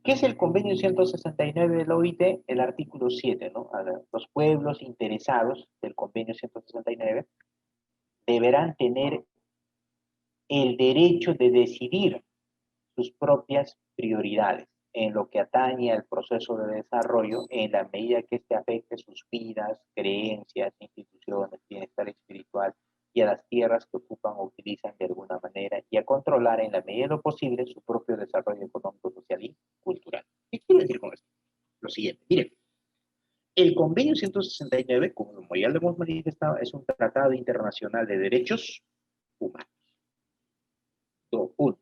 ¿Qué es el convenio 169 de la OIT? El artículo 7, ¿no? Los pueblos interesados del convenio 169 deberán tener el derecho de decidir sus propias prioridades en lo que atañe al proceso de desarrollo en la medida que éste afecte sus vidas, creencias, instituciones, bienestar espiritual y a las tierras que ocupan o utilizan de alguna manera y a controlar en la medida de lo posible su propio desarrollo económico, social y cultural. ¿Qué quiero decir con esto? Lo siguiente, miren, el convenio 169, como ya lo hemos manifestado, es un tratado internacional de derechos humanos. Uno.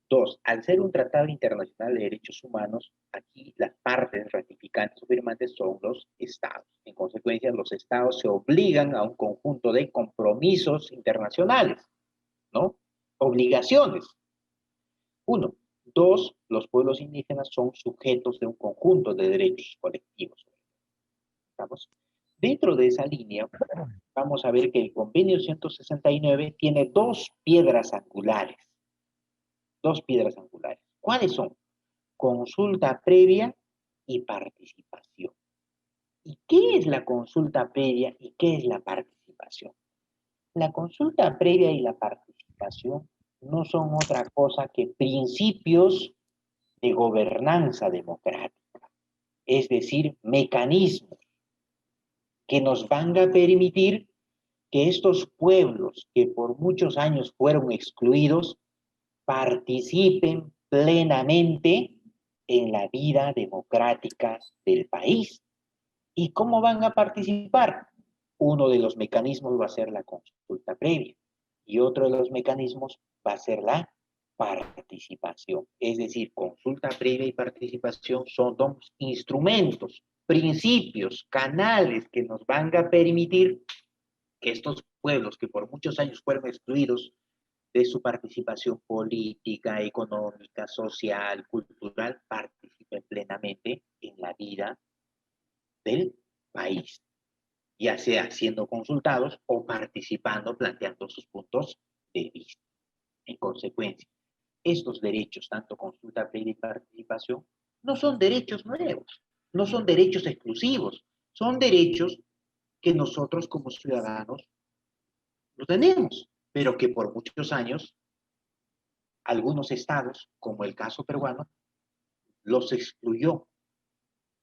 Dos, al ser un tratado internacional de derechos humanos, aquí las partes ratificantes o firmantes son los estados. En consecuencia, los estados se obligan a un conjunto de compromisos internacionales, ¿no? Obligaciones. Uno. Dos, los pueblos indígenas son sujetos de un conjunto de derechos colectivos. ¿Estamos? Dentro de esa línea, vamos a ver que el convenio 169 tiene dos piedras angulares. Dos piedras angulares. ¿Cuáles son? Consulta previa y participación. ¿Y qué es la consulta previa y qué es la participación? La consulta previa y la participación no son otra cosa que principios de gobernanza democrática, es decir, mecanismos que nos van a permitir que estos pueblos que por muchos años fueron excluidos participen plenamente en la vida democrática del país. ¿Y cómo van a participar? Uno de los mecanismos va a ser la consulta previa y otro de los mecanismos va a ser la participación. Es decir, consulta previa y participación son dos instrumentos, principios, canales que nos van a permitir que estos pueblos que por muchos años fueron excluidos de su participación política, económica, social, cultural, participen plenamente en la vida del país, ya sea siendo consultados o participando, planteando sus puntos de vista. En consecuencia, estos derechos, tanto consulta previa y participación, no son derechos nuevos, no son derechos exclusivos, son derechos que nosotros como ciudadanos lo tenemos, pero que por muchos años algunos estados, como el caso peruano, los excluyó,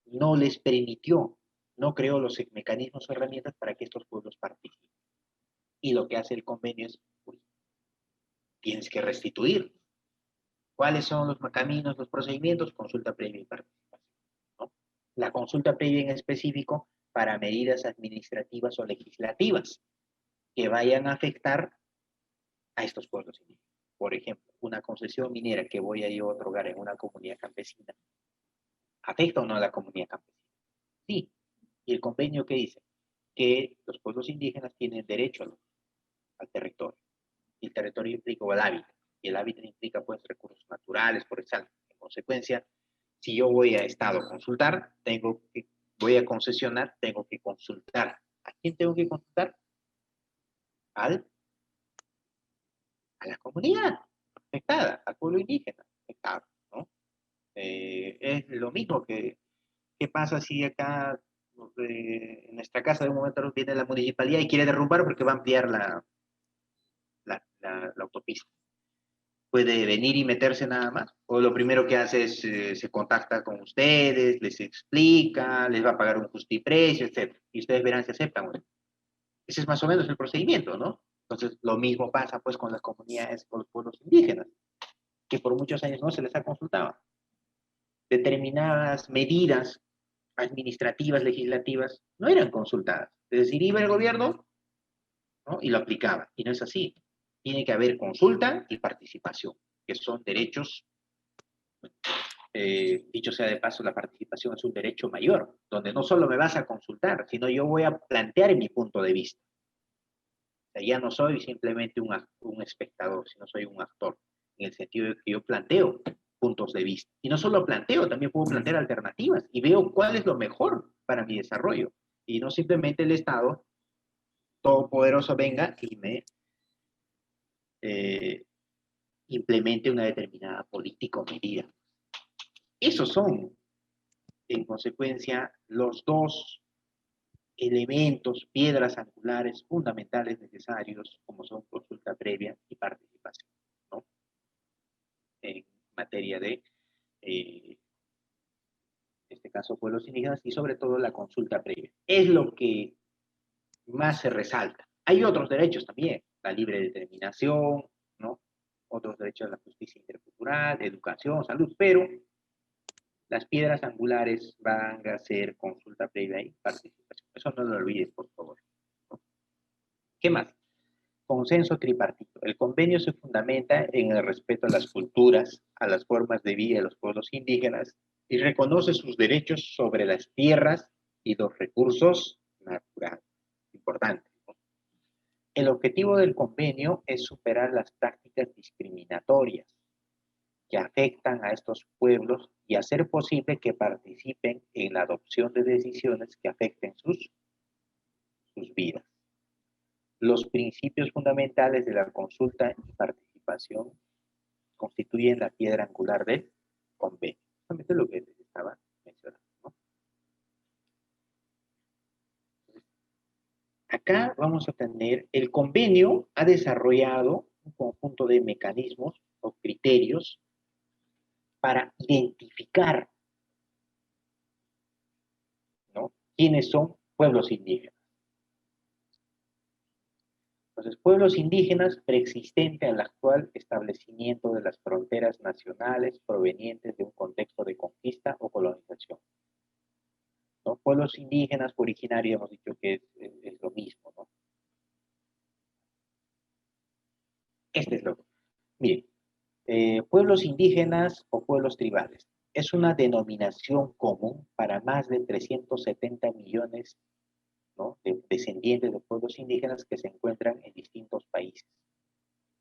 no les permitió, no creó los mecanismos o herramientas para que estos pueblos participen. Y lo que hace el convenio es, uy, tienes que restituir. ¿Cuáles son los caminos, los procedimientos? Consulta previa y participación, ¿no? La consulta previa en específico para medidas administrativas o legislativas que vayan a afectar a estos pueblos indígenas. Por ejemplo, una concesión minera que voy a yo a otorgar en una comunidad campesina, ¿afecta o no a la comunidad campesina? Sí. ¿Y el convenio qué dice? Que los pueblos indígenas tienen derecho al territorio. Y el territorio implica el hábitat. Y el hábitat implica pues recursos naturales, por ejemplo. En consecuencia, si yo voy a Estado a consultar, voy a concesionar, tengo que consultar. ¿A quién tengo que consultar? A la comunidad afectada, al pueblo indígena afectado, ¿no? Es lo mismo ¿qué pasa si acá en nuestra casa de un momento viene la municipalidad y quiere derrumbar porque va a ampliar la autopista? ¿Puede venir y meterse nada más? ¿O lo primero que hace es se contacta con ustedes, les explica, les va a pagar un justiprecio, etc.? Y ustedes verán si aceptan, ¿no? Ese es más o menos el procedimiento, ¿no? Entonces, lo mismo pasa pues con las comunidades, con los pueblos indígenas, que por muchos años no se les ha consultado. Determinadas medidas administrativas, legislativas, no eran consultadas. Es decir, iba el gobierno, ¿no? Y lo aplicaba. Y no es así. Tiene que haber consulta y participación, que son derechos, dicho sea de paso, la participación es un derecho mayor, donde no solo me vas a consultar, sino yo voy a plantear mi punto de vista. O sea, ya no soy simplemente un espectador, sino soy un actor, en el sentido de que yo planteo puntos de vista. Y no solo planteo, también puedo plantear alternativas y veo cuál es lo mejor para mi desarrollo. Y no simplemente el Estado todopoderoso venga y me eh, implemente una determinada política o medida. Esos son, en consecuencia, los dos elementos, piedras angulares fundamentales necesarios, como son consulta previa y participación, ¿no? En materia de, en este caso, pueblos indígenas y sobre todo la consulta previa. Es lo que más se resalta. Hay otros derechos también, la libre determinación, ¿no? Otros derechos de la justicia intercultural, educación, salud, pero las piedras angulares van a ser consulta previa y participación. Eso no lo olviden, por favor. ¿No? ¿Qué más? Consenso tripartito. El convenio se fundamenta en el respeto a las culturas, a las formas de vida de los pueblos indígenas y reconoce sus derechos sobre las tierras y los recursos naturales. Importante. ¿No? El objetivo del convenio es superar las prácticas discriminatorias que afectan a estos pueblos y hacer posible que participen en la adopción de decisiones que afecten sus vidas. Los principios fundamentales de la consulta y participación constituyen la piedra angular del convenio. Justamente lo que les estaba mencionando, ¿no? Acá vamos a tener, el convenio ha desarrollado un conjunto de mecanismos o criterios para identificar, ¿no?, quiénes son pueblos indígenas. Entonces, pueblos indígenas preexistentes al actual establecimiento de las fronteras nacionales provenientes de un contexto de conquista o colonización, ¿no? Pueblos indígenas originarios, hemos dicho que es lo mismo, ¿no? Este es lo que. Miren, pueblos indígenas o pueblos tribales es una denominación común para más de 370 millones, ¿no?, de descendientes de pueblos indígenas que se encuentran en distintos países.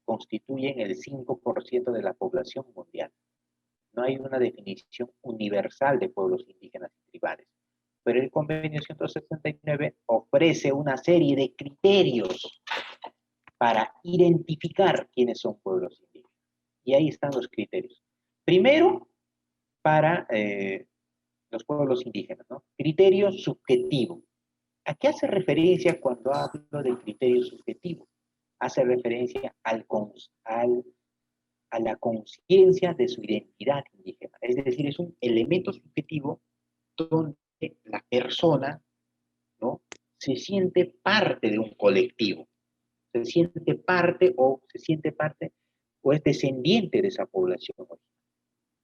Constituyen el 5% de la población mundial. No hay una definición universal de pueblos indígenas y tribales, pero el convenio 169 ofrece una serie de criterios para identificar quiénes son pueblos indígenas. Y ahí están los criterios. Primero, para los pueblos indígenas, ¿no? Criterio subjetivo. ¿A qué hace referencia cuando hablo del criterio subjetivo? Hace referencia a la conciencia de su identidad indígena. Es decir, es un elemento subjetivo donde la persona, ¿no?, se siente parte de un colectivo, se siente parte o es descendiente de esa población.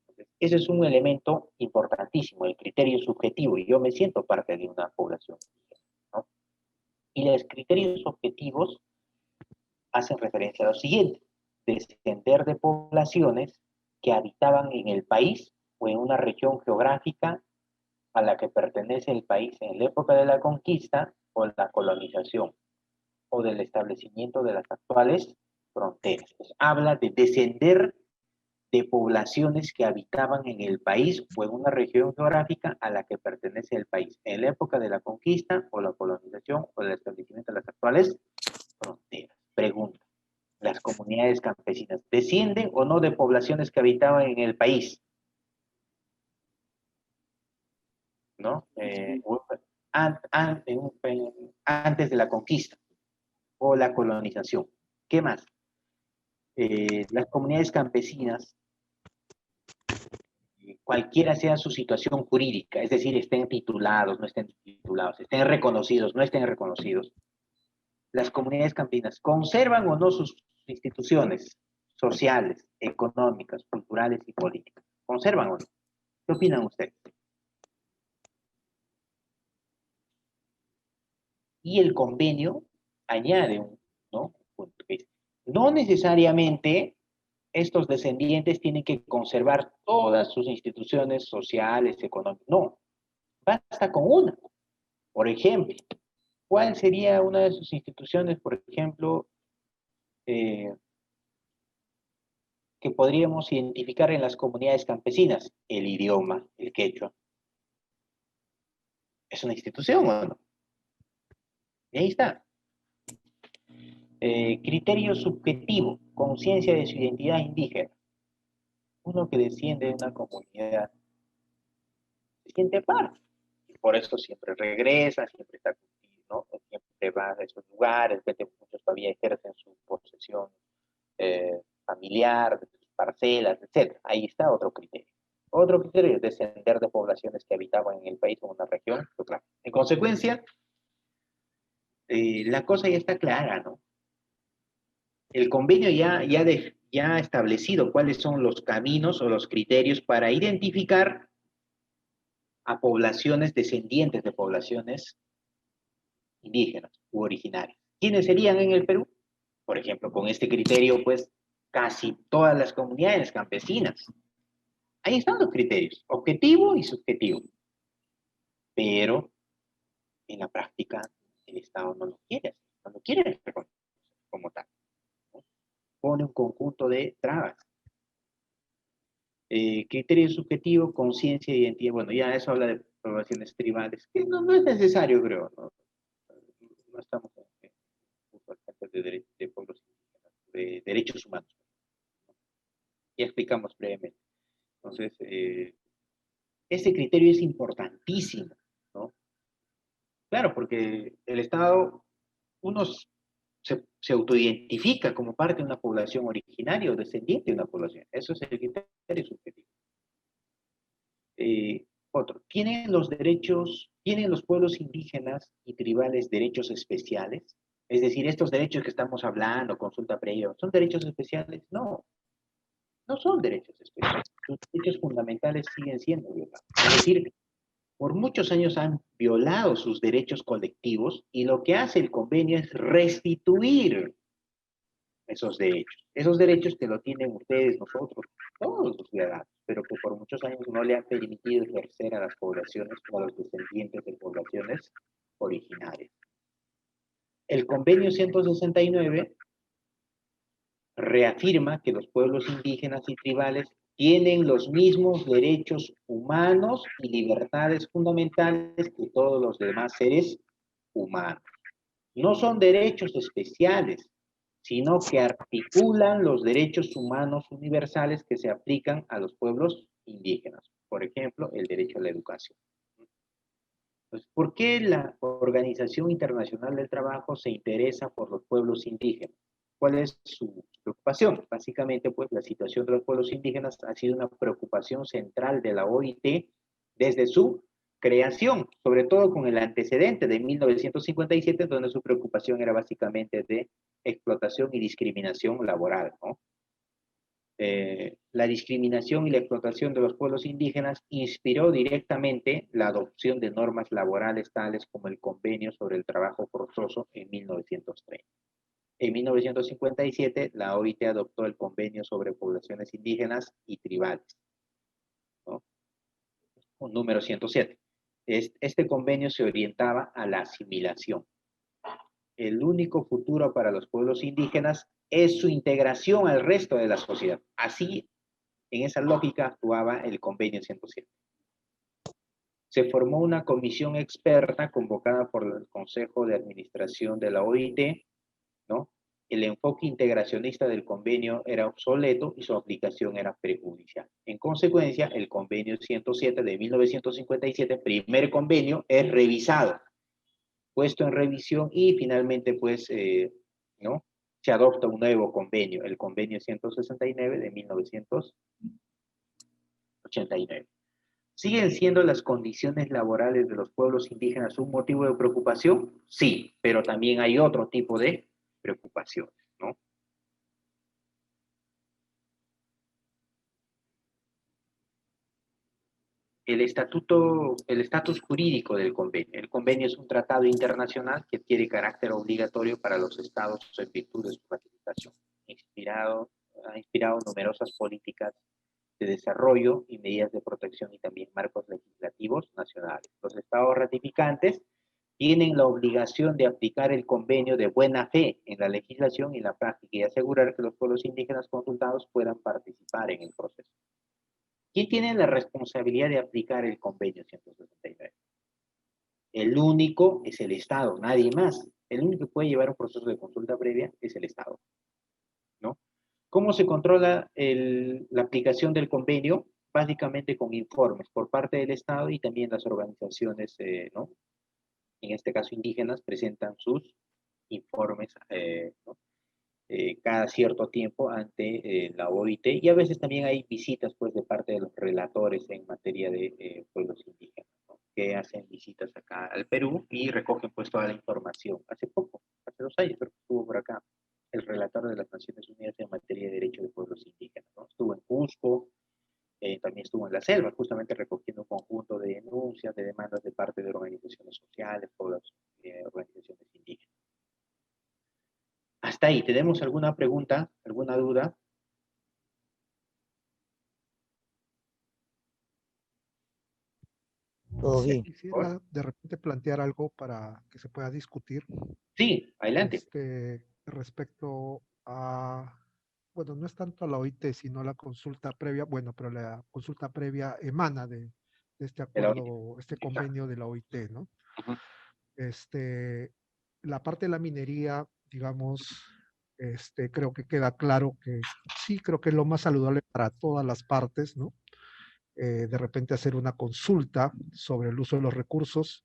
Entonces, ese es un elemento importantísimo, el criterio subjetivo, y yo me siento parte de una población, ¿no? Y los criterios objetivos hacen referencia a lo siguiente: descender de poblaciones que habitaban en el país o en una región geográfica a la que pertenece el país en la época de la conquista o la colonización o del establecimiento de las actuales fronteras. Pues habla de descender de poblaciones que habitaban en el país o en una región geográfica a la que pertenece el país en la época de la conquista o la colonización o del establecimiento de las actuales fronteras. Pregunta: ¿las comunidades campesinas descienden o no de poblaciones que habitaban en el país? ¿No? Antes de la conquista o la colonización. ¿Qué más? Las comunidades campesinas, cualquiera sea su situación jurídica, es decir, estén titulados, no estén titulados, estén reconocidos, no estén reconocidos, las comunidades campesinas conservan o no sus instituciones sociales, económicas, culturales y políticas. ¿Conservan o no? ¿Qué opinan ustedes? Y el convenio añade ¿no?, punto que es: no necesariamente estos descendientes tienen que conservar todas sus instituciones sociales, económicas. No, basta con una. Por ejemplo, ¿cuál sería una de sus instituciones, por ejemplo, eh, que podríamos identificar en las comunidades campesinas? El idioma, el quechua. ¿Es una institución o no? Y ahí está. Criterio subjetivo, conciencia de su identidad indígena. Uno que desciende de una comunidad se siente parte. Por eso siempre regresa, siempre está contigo, ¿no? Siempre va a esos lugares, muchos todavía ejercen su posesión familiar, de sus parcelas, etc. Ahí está otro criterio. Otro criterio es descender de poblaciones que habitaban en el país o en una región. Pues claro. En consecuencia, la cosa ya está clara, ¿no? El convenio ya ha establecido cuáles son los caminos o los criterios para identificar a poblaciones descendientes de poblaciones indígenas u originarias. ¿Quiénes serían en el Perú? Por ejemplo, con este criterio, pues casi todas las comunidades campesinas. Ahí están los criterios, objetivo y subjetivo. Pero en la práctica el Estado no lo quiere, no lo quiere reconocer como tal, ¿no? Pone un conjunto de trabas. Criterio subjetivo, conciencia, identidad. Bueno, ya eso habla de poblaciones tribales, que no es necesario, creo. No estamos de pueblos indígenas, de derechos humanos. Ya explicamos brevemente. Entonces, ese criterio es importantísimo, ¿no? Claro, porque el Estado, uno se autoidentifica como parte de una población originaria o descendiente de una población. Eso es el criterio subjetivo. Otro, ¿tienen los pueblos indígenas y tribales derechos especiales? Es decir, estos derechos que estamos hablando, consulta previa, ¿son derechos especiales? No, no son derechos especiales. Sus derechos fundamentales siguen siendo violados. Es decir, por muchos años han violado sus derechos colectivos y lo que hace el convenio es restituir esos derechos que lo tienen ustedes, nosotros, todos los ciudadanos, pero que por muchos años no le han permitido ejercer a las poblaciones o a los descendientes de poblaciones originarias. El convenio 169 reafirma que los pueblos indígenas y tribales tienen los mismos derechos humanos y libertades fundamentales que todos los demás seres humanos. No son derechos especiales, sino que articulan los derechos humanos universales que se aplican a los pueblos indígenas. Por ejemplo, el derecho a la educación. Entonces, ¿por qué la Organización Internacional del Trabajo se interesa por los pueblos indígenas? ¿Cuál es su preocupación? Básicamente, pues la situación de los pueblos indígenas ha sido una preocupación central de la OIT desde su creación, sobre todo con el antecedente de 1957, donde su preocupación era básicamente de explotación y discriminación laboral, ¿no? La discriminación y la explotación de los pueblos indígenas inspiró directamente la adopción de normas laborales tales como el Convenio sobre el Trabajo Forzoso en 1930. En 1957, la OIT adoptó el Convenio sobre Poblaciones Indígenas y Tribales, ¿no? Un número 107. Este convenio se orientaba a la asimilación. El único futuro para los pueblos indígenas es su integración al resto de la sociedad. Así, en esa lógica actuaba el convenio 107. Se formó una comisión experta convocada por el Consejo de Administración de la OIT, ¿no? El enfoque integracionista del convenio era obsoleto y su aplicación era perjudicial. En consecuencia, el convenio 107 de 1957, primer convenio, es revisado, puesto en revisión y finalmente, pues, ¿no? Se adopta un nuevo convenio, el convenio 169 de 1989. ¿Siguen siendo las condiciones laborales de los pueblos indígenas un motivo de preocupación? Sí, pero también hay otro tipo de preocupaciones, ¿no? El estatus jurídico del convenio. El convenio es un tratado internacional que tiene carácter obligatorio para los estados en virtud de su ratificación. Ha inspirado numerosas políticas de desarrollo y medidas de protección y también marcos legislativos nacionales. Los estados ratificantes tienen la obligación de aplicar el convenio de buena fe en la legislación y en la práctica y asegurar que los pueblos indígenas consultados puedan participar en el proceso. ¿Quién tiene la responsabilidad de aplicar el convenio 169? El único es el Estado, nadie más. El único que puede llevar un proceso de consulta previa es el Estado, ¿no? ¿Cómo se controla la aplicación del convenio? básicamente con informes por parte del Estado y también las organizaciones, ¿no? En este caso indígenas, presentan sus informes, ¿no? Cada cierto tiempo ante la OIT y a veces también hay visitas pues de parte de los relatores en materia de pueblos indígenas, ¿no? Que hacen visitas acá al Perú y recogen pues toda la información. Hace poco, hace 2 años creo que estuvo por acá el relator de las Naciones Unidas en materia de derechos de pueblos indígenas, ¿no? Estuvo en Cusco, también estuvo en la selva, justamente recogiendo un conjunto de denuncias, de demandas de parte de organizaciones sociales, pueblos, organizaciones indígenas. Hasta ahí, ¿tenemos alguna pregunta, alguna duda? Todo Sí, bien. por Quisiera de repente plantear algo para que se pueda discutir sí, adelante. respecto a, bueno, no es tanto a la OIT, sino a la consulta previa, bueno, pero la consulta previa emana de este De la OIT. acuerdo, este Exacto. convenio de la OIT, ¿no? Ujú. La parte de la minería, digamos, creo que queda claro que sí, creo que es lo más saludable para todas las partes, ¿no? De repente hacer una consulta sobre el uso de los recursos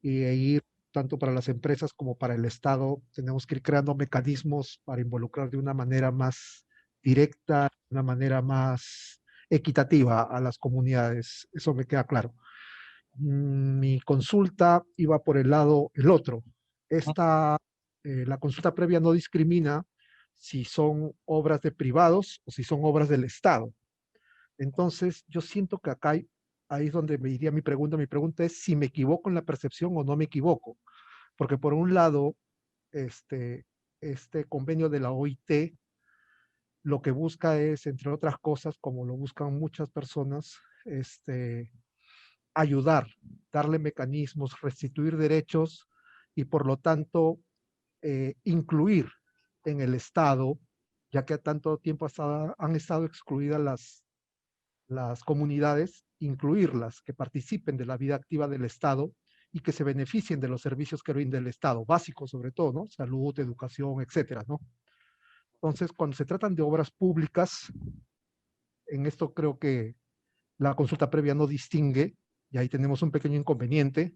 y ir tanto para las empresas como para el Estado, tenemos que ir creando mecanismos para involucrar de una manera más directa, de una manera más equitativa a las comunidades. Eso me queda claro. Mi consulta iba por el lado, el otro. Esta, la consulta previa no discrimina si son obras de privados o si son obras del Estado. Entonces, yo siento que acá ahí es donde me iría mi pregunta. Mi pregunta es si me equivoco en la percepción o no me equivoco. Porque por un lado, este, este convenio de la OIT lo que busca es, entre otras cosas, como lo buscan muchas personas, ayudar, darle mecanismos, restituir derechos y por lo tanto incluir en el Estado, ya que a tanto tiempo han estado excluidas las comunidades, incluirlas, que participen de la vida activa del Estado y que se beneficien de los servicios que brinda el Estado, básicos sobre todo, ¿no? Salud, educación, etcétera, ¿no? Entonces, cuando se tratan de obras públicas, en esto creo que la consulta previa no distingue, y ahí tenemos un pequeño inconveniente.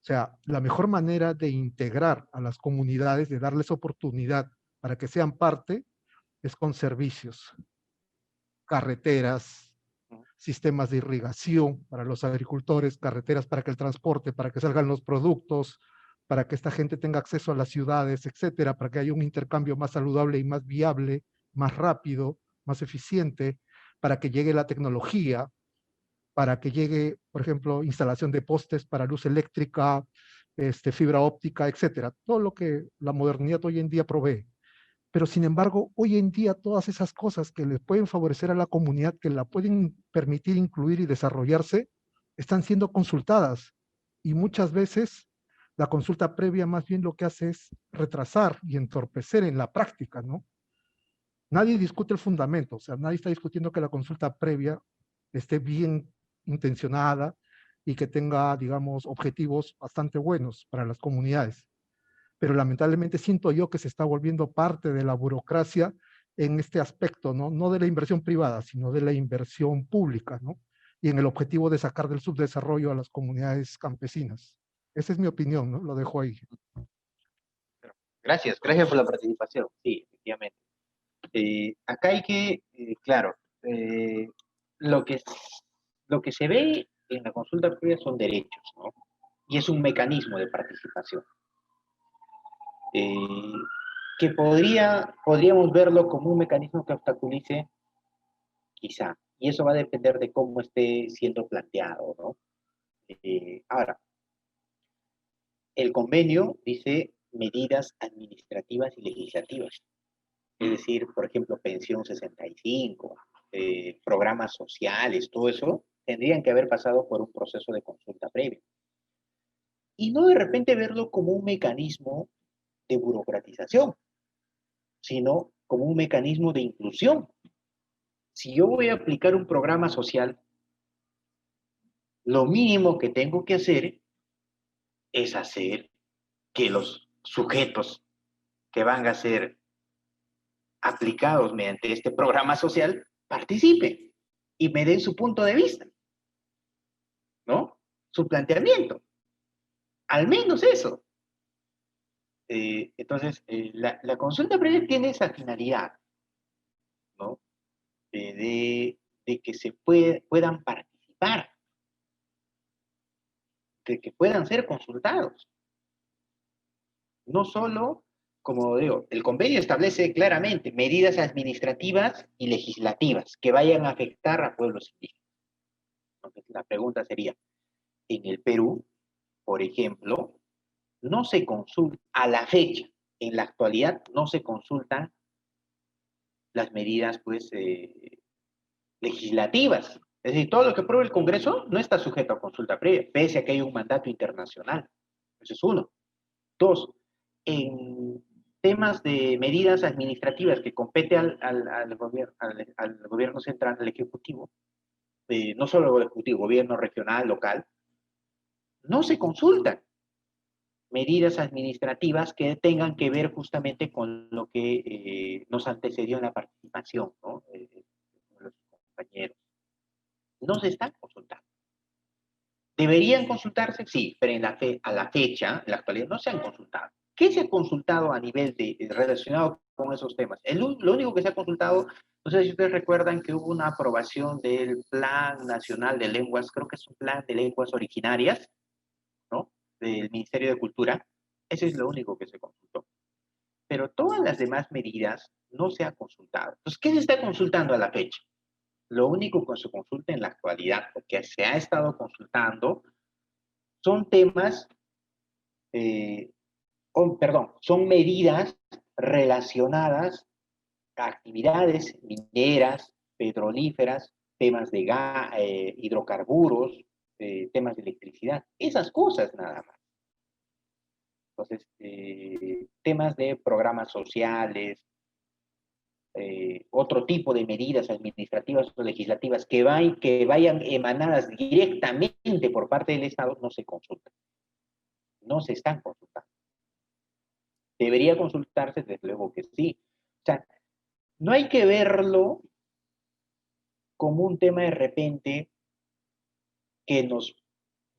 O sea, la mejor manera de integrar a las comunidades, de darles oportunidad para que sean parte, es con servicios, carreteras, sistemas de irrigación para los agricultores, carreteras para que el transporte, para que salgan los productos, para que esta gente tenga acceso a las ciudades, etcétera, para que haya un intercambio más saludable y más viable, más rápido, más eficiente, para que llegue la tecnología, para que llegue, por ejemplo, instalación de postes para luz eléctrica, fibra óptica, etcétera. Todo lo que la modernidad hoy en día provee. Pero sin embargo, hoy en día todas esas cosas que les pueden favorecer a la comunidad, que la pueden permitir incluir y desarrollarse, están siendo consultadas. Y muchas veces la consulta previa más bien lo que hace es retrasar y entorpecer en la práctica, ¿no? Nadie discute el fundamento, o sea, nadie está discutiendo que la consulta previa esté bien intencionada y que tenga, digamos, objetivos bastante buenos para las comunidades. Pero lamentablemente siento yo que se está volviendo parte de la burocracia en este aspecto, ¿no? No de la inversión privada, sino de la inversión pública, ¿no? Y en el objetivo de sacar del subdesarrollo a las comunidades campesinas. Esa es mi opinión, ¿no? Lo dejo ahí. Gracias, gracias por la participación. Sí, efectivamente. Acá hay que, claro, eh, lo que, lo que se ve en la consulta previa son derechos, ¿no? Y es un mecanismo de participación. Eh, que podríamos verlo como un mecanismo que obstaculice, quizá, y eso va a depender de cómo esté siendo planteado, ¿no? Ahora, el convenio dice medidas administrativas y legislativas, es decir, por ejemplo, pensión 65, programas sociales, todo eso, tendrían que haber pasado por un proceso de consulta previa. Y no de repente verlo como un mecanismo de burocratización, sino como un mecanismo de inclusión. Si yo voy a aplicar un programa social, lo mínimo que tengo que hacer es hacer que los sujetos que van a ser aplicados mediante este programa social participen. y me den su punto de vista, ¿no? Su planteamiento. Al menos eso. Entonces, la consulta previa tiene esa finalidad, ¿no? De que se puedan participar, de que puedan ser consultados. No solo, como digo, el convenio establece claramente medidas administrativas y legislativas que vayan a afectar a pueblos indígenas. Entonces, la pregunta sería, en el Perú, por ejemplo, no se consulta, a la fecha, en la actualidad, no se consultan las medidas, pues, legislativas. Es decir, todo lo que apruebe el Congreso no está sujeto a consulta previa, pese a que hay un mandato internacional. Eso es uno. Dos, en temas de medidas administrativas que compete al gobierno central, al ejecutivo, no solo al ejecutivo, gobierno regional, local, no se consultan medidas administrativas que tengan que ver justamente con lo que nos antecedió en la participación, ¿no? Los compañeros. No se están consultando. ¿Deberían consultarse? Sí, pero a la fecha, en la actualidad, no se han consultado. ¿Qué se ha consultado a nivel relacionado con esos temas? Lo único que se ha consultado, no sé si ustedes recuerdan que hubo una aprobación del Plan Nacional de Lenguas, creo que es un plan de lenguas originarias, ¿no? Del Ministerio de Cultura. Eso es lo único que se consultó. Pero todas las demás medidas no se ha consultado. Entonces, ¿qué se está consultando a la fecha? Lo único que se consulta en la actualidad, porque se ha estado consultando, son temas, perdón, son medidas relacionadas a actividades mineras, petrolíferas, temas de hidrocarburos, temas de electricidad, esas cosas nada más. Entonces, temas de programas sociales, otro tipo de medidas administrativas o legislativas que vayan emanadas directamente por parte del Estado, no se consultan. No se están consultando. ¿Debería consultarse? Desde luego que sí. O sea, no hay que verlo como un tema de repente que nos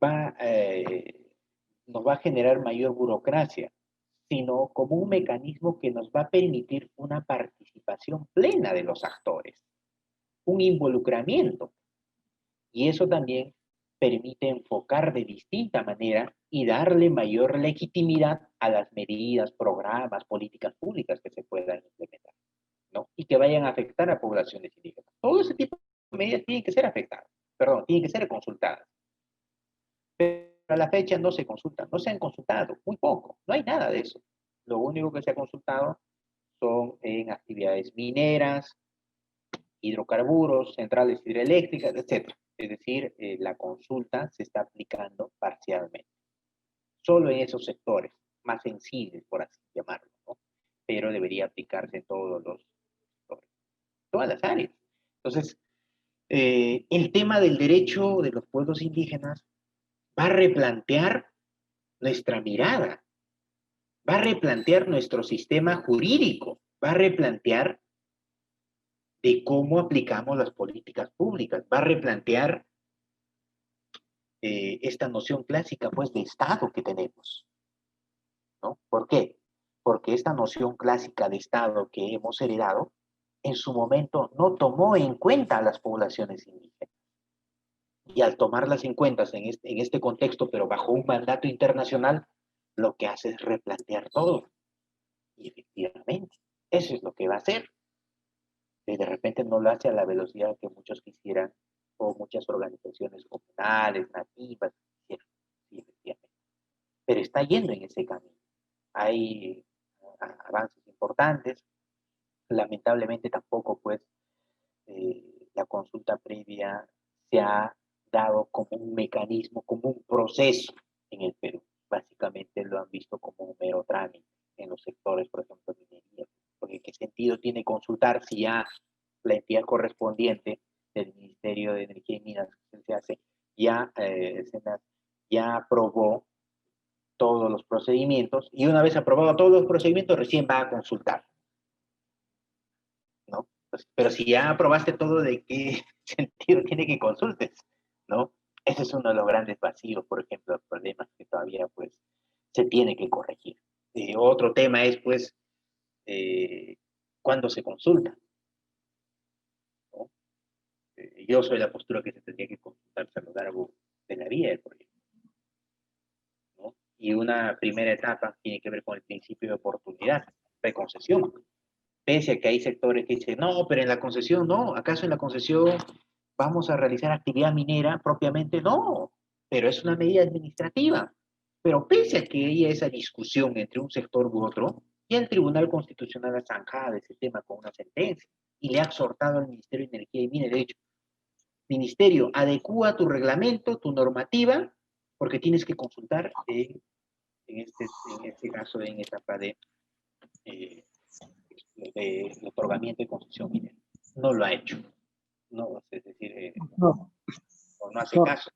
va a generar mayor burocracia, sino como un mecanismo que nos va a permitir una participación plena de los actores, un involucramiento. Y eso también permite enfocar de distinta manera y darle mayor legitimidad a las medidas, programas, políticas públicas que se puedan implementar, ¿no? Y que vayan a afectar a poblaciones indígenas. Todo ese tipo de medidas tienen que ser afectadas, perdón, tienen que ser consultadas. Pero a la fecha no se consultan, no se han consultado, muy poco, no hay nada de eso. Lo único que se ha consultado son en actividades mineras, hidrocarburos, centrales hidroeléctricas, etc. Es decir, la consulta se está aplicando parcialmente. Solo en esos sectores más sensibles, por así llamarlo, ¿no? Pero debería aplicarse en todos los sectores, todas las áreas. Entonces, el tema del derecho de los pueblos indígenas va a replantear nuestra mirada, va a replantear nuestro sistema jurídico, va a replantear de cómo aplicamos las políticas públicas, va a replantear esta noción clásica, pues, de Estado que tenemos, ¿no? ¿Por qué? Porque esta noción clásica de Estado que hemos heredado, en su momento no tomó en cuenta a las poblaciones indígenas. Y al tomarlas en cuenta en este contexto, pero bajo un mandato internacional, lo que hace es replantear todo. Y efectivamente, eso es lo que va a hacer. Y de repente no lo hace a la velocidad que muchos quisieran, o muchas organizaciones comunales, nativas, quisieran. Sí, efectivamente. Pero está yendo en ese camino. Hay avances importantes. Lamentablemente tampoco, pues, la consulta previa se ha dado como un mecanismo, como un proceso en el Perú. Básicamente lo han visto como un mero trámite en los sectores, por ejemplo, de minería. Porque ¿qué sentido tiene consultar si ya la entidad correspondiente del Ministerio de Energía y Minas que se hace ya aprobó todos los procedimientos y una vez aprobado todos los procedimientos recién va a consultar, ¿no? Pues, pero si ya aprobaste todo, ¿de qué sentido tiene que consultes? ¿No? Ese es uno de los grandes vacíos, por ejemplo, problemas que todavía pues se tiene que corregir. Otro tema es pues cuándo se consulta, ¿no? Yo soy la postura que se tendría que consultarse a lo largo de la vida del proyecto, ¿no? Y una primera etapa tiene que ver con el principio de oportunidad, de concesión. Pese a que hay sectores que dicen, no, pero en la concesión no, ¿acaso en la concesión vamos a realizar actividad minera propiamente? No, pero es una medida administrativa. Pero pese a que haya esa discusión entre un sector u otro, ya el Tribunal Constitucional ha zanjado ese tema con una sentencia y le ha exhortado al Ministerio de Energía y Minas, de hecho, Ministerio, adecúa tu reglamento, tu normativa, porque tienes que consultar en este caso en etapa eh, de otorgamiento de concesión minera. No lo ha hecho. No, es decir, No, o no hace no, caso.